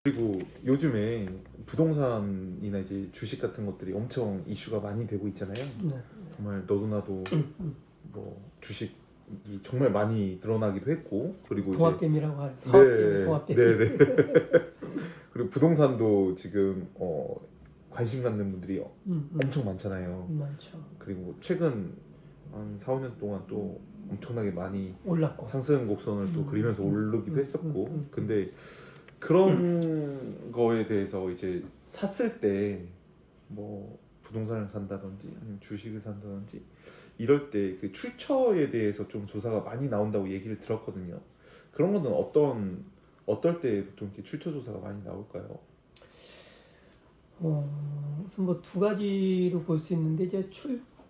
그리고 요즘에 부동산이나 이제 주식 같은 것들이 엄청 이슈가 많이 되고 있잖아요. 네. 정말 너도 나도 뭐 주식이 정말 많이 늘어나기도 했고, 그리고 이제 동학개미라고 하죠. 사업개미, 네, 동학개미. 네. 그리고 부동산도 지금 관심 갖는 분들이 엄청 많잖아요. 많죠. 그리고 최근 한 4, 5년 동안 또 엄청나게 많이 올랐고. 상승 곡선을 또 그리면서 오르기도 했었고, 근데 그런 거에 대해서 이제 샀을 때 뭐 부동산을 산다든지 아니면 주식을 산다든지 이럴 때 그 출처에 대해서 좀 조사가 많이 나온다고 얘기를 들었거든요. 그런 거는 어떨 때 보통 이렇게 출처 조사가 많이 나올까요? 우선 뭐 두 가지로 볼 수 있는데 이제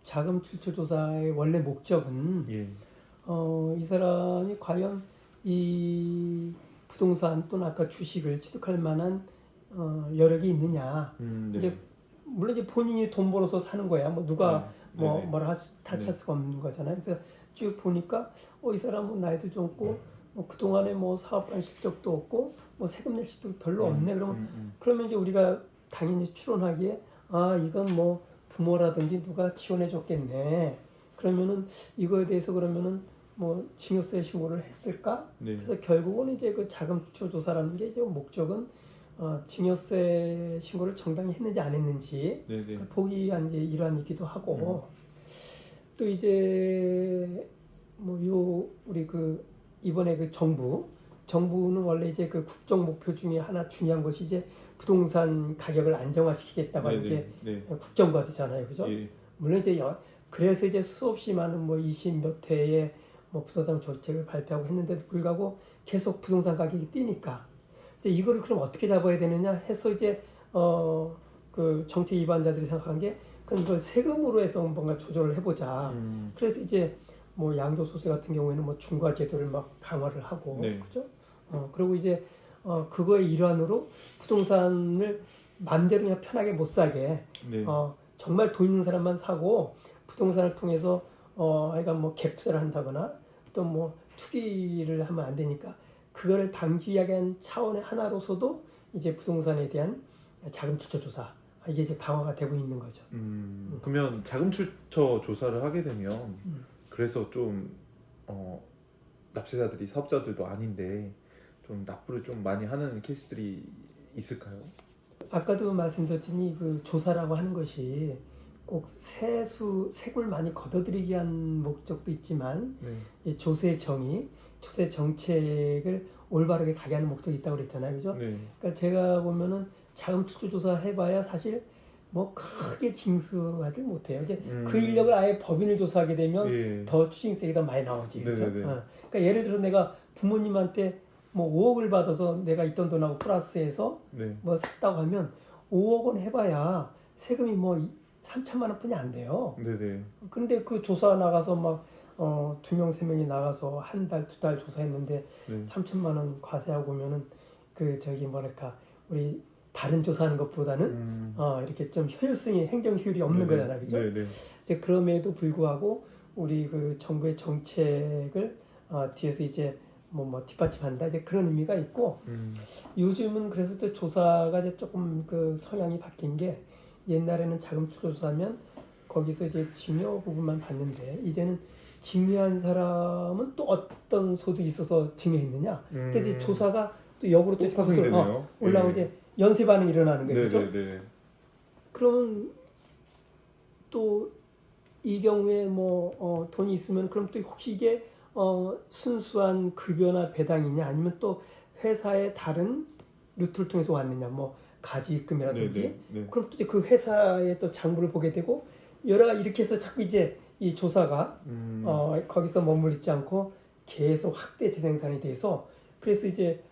자금 출처 조사의 원래 목적은 예. 이 사람이 과연 이 부동산 또는 아까 주식을 취득할 만한 여력이 있느냐. 네. 이제 물론 이제 본인이 돈 벌어서 사는 거야. 뭐 누가 뭐 네네. 뭐라 탓할 수가 없는 거잖아요. 그래서 쭉 보니까 이 사람은 나이도 젊고 뭐 그동안에 뭐 사업한 실적도 없고 뭐 세금 낼 실적도 별로 없네. 그러면 이제 우리가 당연히 추론하기에 이건 뭐 부모라든지 누가 지원해 줬겠네. 그러면은 이거에 대해서 그러면은 뭐 증여세 신고를 했을까? 네. 그래서 결국은 이제 그 자금 출처 조사라는 게 이제 목적은 증여세 신고를 정당히 했는지 안 했는지 보기 위한 이제 일환이기도 하고 또 이제 뭐 우리 그 이번에 그 정부는 원래 이제 그 국정 목표 중에 하나 중요한 것이 이제 부동산 가격을 안정화시키겠다고 하는 게 국정과제잖아요, 그죠? 예. 물론 이제 그래서 이제 수없이 많은 뭐 20 몇 회의 뭐 부동산 정책을 발표하고 했는데도 불구하고 계속 부동산 가격이 뛰니까 이제 이거를 그럼 어떻게 잡아야 되느냐 해서 이제 그 정책 위반자들이 생각한 게 그럼 이걸 세금으로 해서 뭔가 조절을 해보자. 그래서 이제 뭐 양도소득세 같은 경우에는 뭐 중과 제도를 막 강화를 하고, 그죠? 그리고 이제 그거의 일환으로 부동산을 마음대로 그냥 편하게 못 사게, 정말 돈 있는 사람만 사고 부동산을 통해서 하여간 뭐 갭 투자를 한다거나 또 뭐 투기를 하면 안 되니까 그거를 방지하기 위한 차원의 하나로서도 이제 부동산에 대한 자금 출처 조사 이게 이제 강화가 되고 있는 거죠. 그러면 자금 출처 조사를 하게 되면 그래서 좀 납세자들이 사업자들도 아닌데 좀 납부를 좀 많이 하는 케이스들이 있을까요? 아까도 말씀드렸더니 그 조사라고 하는 것이 꼭 세금을 많이 걷어들이기 위한 목적도 있지만 이 조세 정책을 올바르게 가게 하는 목적이 있다고 그랬잖아요, 그죠? 그러니까 제가 보면은 자금 출처 조사 해봐야 사실 뭐 크게 징수하지 못해요. 이제 그 인력을 아예 법인을 조사하게 되면 더 추징세가 더 많이 나오지, 그죠? 그러니까 예를 들어서 내가 부모님한테 뭐 5억을 받아서 내가 있던 돈하고 플러스해서 뭐 샀다고 하면 5억 원 해봐야 세금이 뭐 3천만 원뿐이 안 돼요. 그런데 그 조사 나가서 막 2명, 3명이 나가서 한 달, 2달 조사했는데 3천만 원 과세하고 오면은 그 저기 뭐랄까 우리 다른 조사하는 것보다는 이렇게 좀 효율성이 행정 효율이 없는 거잖아요, 그죠? 이제 그럼에도 불구하고 우리 그 정부의 정책을 뒤에서 이제 뭐 뒷받침한다 이제 그런 의미가 있고 요즘은 그래서 또 조사가 이제 조금 그 성향이 바뀐 게 옛날에는 자금 출처 조사하면 거기서 이제 증여 부분만 봤는데 이제는 증여한 사람은 또 어떤 소득이 있어서 증여했느냐 그래서 이제 조사가 또 역으로 또 파생되네요. 올라오고 이제 연쇄 반응이 일어나는 거죠. 그러면 또 이 경우에 뭐 돈이 있으면 그럼 또 혹시 이게 순수한 급여나 배당이냐 아니면 또 회사의 다른 루트를 통해서 왔느냐 뭐 가지입금이라든지 그럼 또 이제 그 회사의 또 장부를 보게 되고 여러 가지 이렇게 해서 자꾸 이제 이 조사가 거기서 머무르지 않고 계속 확대 재생산이 돼서 그래서 이제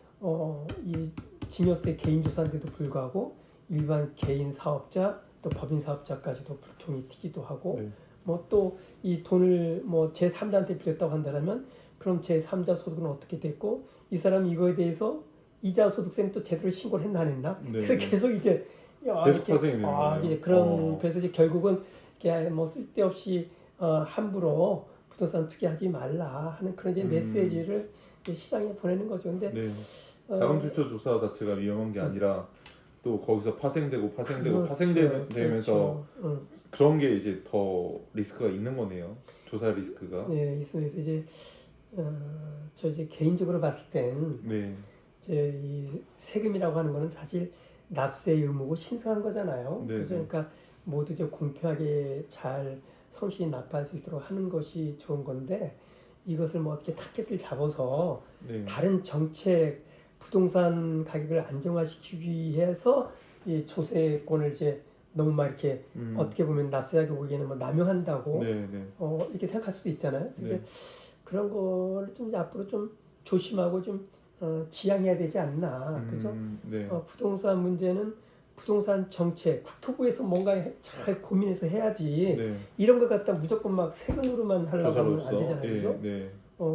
이 증여세 개인 조사인데도 불구하고 일반 개인 사업자 또 법인 사업자까지도 불통이 튀기도 하고 뭐 또 이 돈을 뭐 제3자한테 빌렸다고 한다면 그럼 제3자 소득은 어떻게 됐고 이 사람이 이거에 대해서 이자 소득세는 또 제대로 신고를 했나 안 했나 그래서 계속 이제 계속 파생이 되는 거예요. 이제 그런 그래서 이제 결국은 뭐 쓸데없이 함부로 부동산 투기하지 말라 하는 그런 이제 메시지를 시장에 보내는 거죠. 근데 자금 출처 조사 자체가 위험한 게 아니라 또 거기서 파생되고 파생되면서 그렇죠. 그런 게 이제 더 리스크가 있는 거네요. 조사 리스크가. 네, 있습니다. 이제 저 이제 개인적으로 봤을 땐 네. 이제 이 세금이라고 하는 거는 사실 납세의 의무고 신성한 거잖아요. 네, 그래서 네. 그러니까 모두 이제 공평하게 잘 성실히 납부할 수 있도록 하는 것이 좋은 건데 이것을 뭐 어떻게 타켓을 잡아서 네. 다른 정책 부동산 가격을 안정화시키기 위해서 이 조세권을 이제 너무 막 이렇게 어떻게 보면 납세자가 보기에는 뭐 남용한다고 네, 네. 이렇게 생각할 수도 있잖아요. 그래서 네. 그런 거를 좀 이제 앞으로 좀 조심하고 좀 지양해야 되지 않나. 그죠? 네. 부동산 문제는 부동산 정책, 국토부에서 뭔가 잘 고민해서 해야지. 네. 이런 것 갖다 무조건 막 세금으로만 하려고 하면 안 조사로서. 되잖아요. 그죠? 네.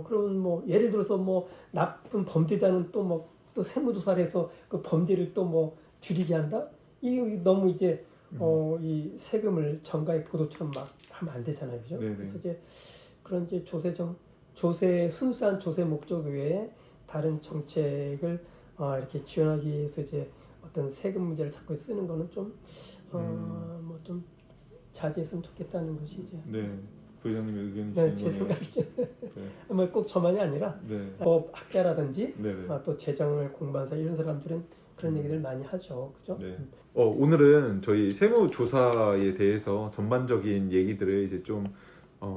그러면 뭐 예를 들어서 뭐 나쁜 범죄자는 또 뭐 또 세무조사를 해서 그 범죄를 또 뭐 줄이게 한다? 이 너무 이제 이 세금을 정가의 보도처럼 막 하면 안 되잖아요. 그죠? 네네. 그래서 이제 그런 이제 순수한 조세 목적 외에 다른 정책을 이렇게 지원하기 위해서 이제 어떤 세금 문제를 자꾸 쓰는 거는 좀 뭐 좀 자제했으면 좋겠다는 것이 이제 네. 부회장님의 의견이신 네, 제 거네요. 생각이죠. 네. 뭐 꼭 저만이 아니라 네. 법학자라든지 네네. 또 재정을 공부한 사람 이런 사람들은 그런 얘기를 많이 하죠. 그죠? 네. 오늘은 저희 세무조사에 대해서 전반적인 얘기들을 이제 좀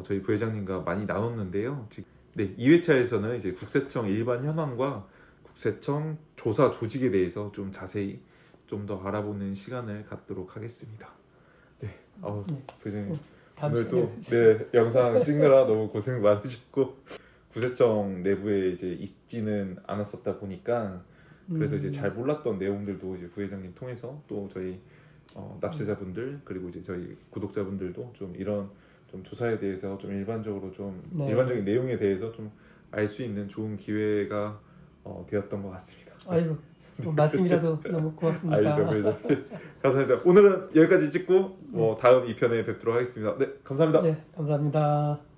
저희 부회장님과 많이 나눴는데요. 네, 2회차에서는 이제 국세청 일반 현황과 국세청 조사 조직에 대해서 좀 자세히 좀 더 알아보는 시간을 갖도록 하겠습니다. 네, 부회장님 오늘 또 영상 찍느라 너무 고생 많으셨고 국세청 내부에 이제 있지는 않았었다 보니까 그래서 이제 잘 몰랐던 내용들도 이제 부회장님 통해서 또 저희 납세자분들 그리고 이제 저희 구독자분들도 좀 이런 좀 조사에 대해서 좀 일반적으로 좀 일반적인 내용에 대해서 좀 알 수 있는 좋은 기회가 되었던 것 같습니다. 아이고 말씀이라도 너무 고맙습니다. 감사합니다. 오늘은 여기까지 찍고 다음 2편에 뵙도록 하겠습니다. 네, 감사합니다. 네, 감사합니다.